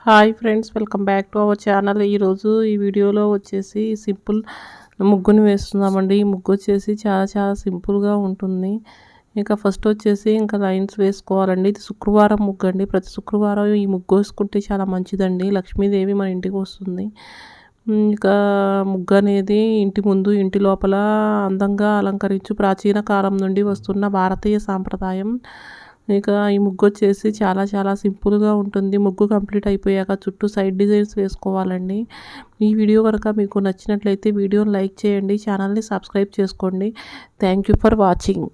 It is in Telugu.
Hi friends, welcome back to our channel. ఈరోజు ఈ వీడియోలో వచ్చేసి సింపుల్ ముగ్గుని వేస్తున్నామండి. ఈ ముగ్గు వచ్చేసి చాలా సింపుల్గా ఉంటుంది. ఇంకా ఫస్ట్ వచ్చేసి ఇంకా లైన్స్ వేసుకోవాలండి. ఇది శుక్రవారం ముగ్గు అండి. ప్రతి శుక్రవారం ఈ ముగ్గు వేసుకుంటే చాలా మంచిదండి. లక్ష్మీదేవి మన ఇంటికి వస్తుంది. ఇంకా ముగ్గు అనేది ఇంటి ముందు ఇంటి లోపల అందంగా అలంకరించు ప్రాచీన కాలం నుండి వస్తున్న భారతీయ సాంప్రదాయం. ఇక ఈ ముగ్గు వచ్చేసి చాలా సింపుల్గా ఉంటుంది. ముగ్గు కంప్లీట్ అయిపోయాక చుట్టూ సైడ్ డిజైన్స్ వేసుకోవాలండి. ఈ వీడియో కనుక మీకు నచ్చినట్లయితే వీడియోని లైక్ చేయండి, ఛానల్ని సబ్స్క్రైబ్ చేసుకోండి. Thank you for watching.